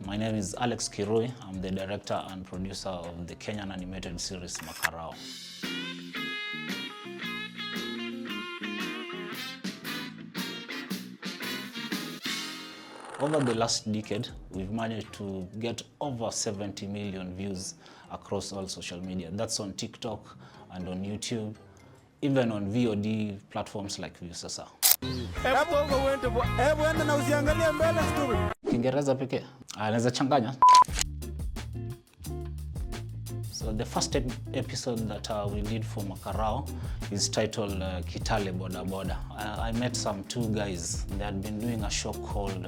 My name is Alex Kirui. I'm the director and producer of the Kenyan animated series Makarao. Over the last decade, we've managed to get over 70 million views across all social media. That's on TikTok and on YouTube, even on VOD platforms like Viusasa. Kiingereza pekee? Anaweza changanya. So the first episode that we did for Makarao is titled Kitale Boda Boda. I met some two guys. They had been doing a show called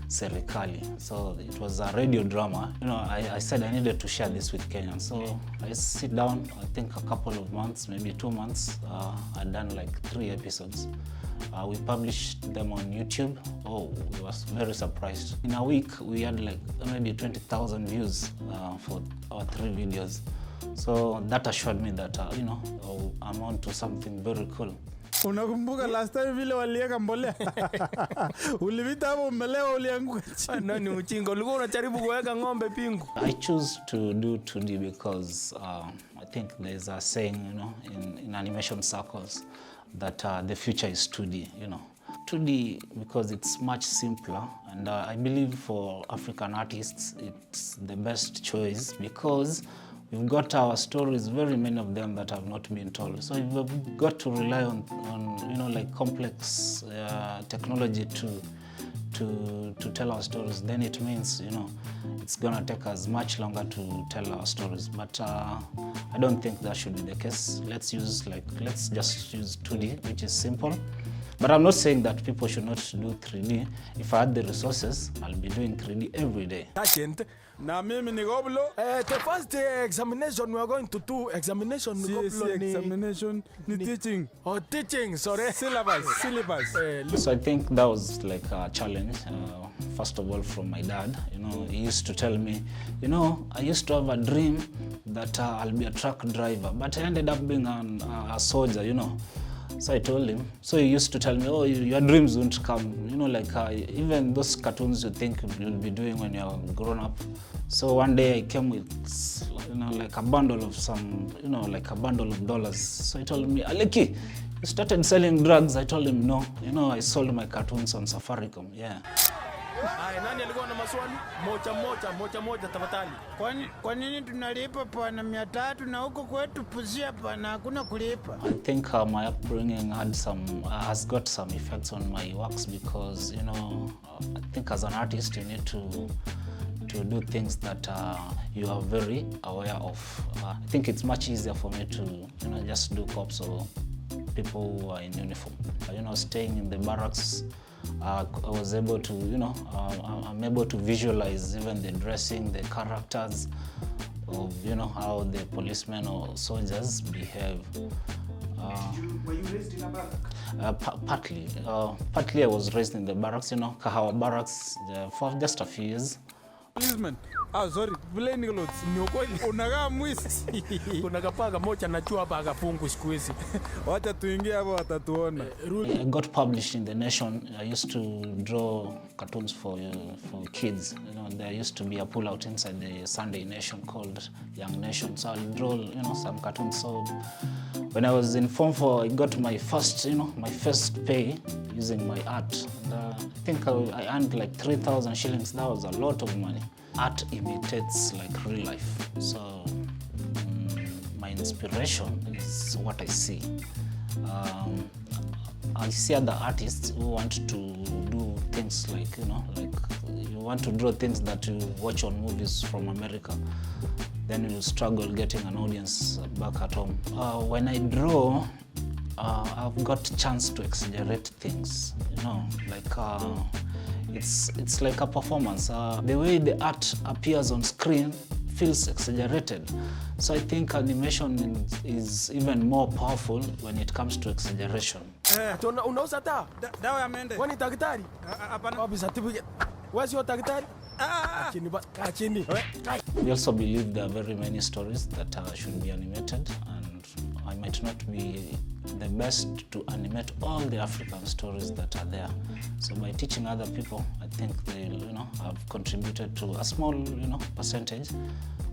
Serikali. So it was a radio drama. You know, I said I needed to share this with Kenyans. So I sit down, I think a couple of months, maybe 2 months. I'd done like 3 episodes. We published them on YouTube. Oh, we was very surprised. In a week, we had like maybe 20,000 views for our 3 videos. So that assured me that, you know, I'm on to something very cool. Unakumbuka last time vile walieka mbolea? Ulivita hapo umelewa ulianguka. Nani mchinga ulikuwa unajaribu kuweka ng'ombe pingu? I choose to do 2D because I think there's a saying, you know, in animation circles that the future is 2D, you know. 2D because it's much simpler, and I believe for African artists it's the best choice because we've got our stories, very many of them that have not been told. So if we've got to rely on you know, like complex technology to tell our stories, then it means, you know, it's gonna take us much longer to tell our stories. But I don't think that should be the case. Let's just use 2D, which is simple. But I'm not saying that people should not do 3D. If I had the resources, I'll be doing 3D every day. The first examination we are going to do, examination ni teaching. Oh, teaching, sorry. Syllabus. So I think that was like a challenge. First of all, from my dad. You know, he used to tell me, you know, I used to have a dream that I'll be a truck driver, but I ended up being a soldier, you know. So I told him. So he used to tell me, oh, your dreams won't come. You know, like even those cartoons you think you'll be doing when you're grown up. So one day I came with, you know, like a bundle of some, you know, like a bundle of dollars. So he told me, Aleki, you started selling drugs. I told him, no. You know, I sold my cartoons on Safaricom. Yeah. Nani alikuwa na maswali? Moja tafadhali. Kwa nini tunalipa pana 300 na huko kwetu puzia pana hakuna kulipa? I think my upbringing has got some effects on my works because, you know, I think as an artist you need to do things that you are very aware of. I think it's much easier for me to, you know, just do cops or people who are in uniform. You know, staying in the barracks, I was able to, you know, I'm able to visualize even the dressing, the characters of, you know, how the policemen or soldiers behave. Were you raised in a barrack? Partly I was raised in the barracks, you know, Kahawa barracks for just a few years. Policemen. Sorry, vile Nicholas, ni ukweli unakaa mwisi. Unakapaga moja na chua hapa akafungu siku hizi. Wacha tuingie hapo watatuona. I got published in The Nation. I used to draw cartoons for kids. You know, there used to be a pull-out inside the Sunday Nation called Young Nation. So I'll draw, you know, some cartoons. So when I was in Form 4, I got my first, you know, my first pay using my art. And, I think I earned like 3,000 shillings. That was a lot of money. Art imitates like real life. So my inspiration is what I see. I see other artists who want to do things like, you know, like you want to draw things that you watch on movies from America, then you struggle getting an audience back at home. When I draw, I've got a chance to exaggerate things, you know, like it's like a performance. The way the art appears on screen feels exaggerated. So I think animation is even more powerful when it comes to exaggeration. Unauza dawa ya mende. Wewe ni daktari? Hapana. Wapi certificate? Wewe sio daktari? Chini. We also believe there are very many stories that should be animated, and I might not be the best to animate all the African stories that are there. So by teaching other people, I think they, have contributed to a small, percentage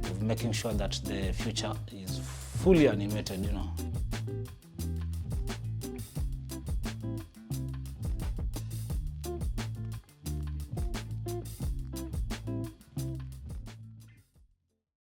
of making sure that the future is fully animated,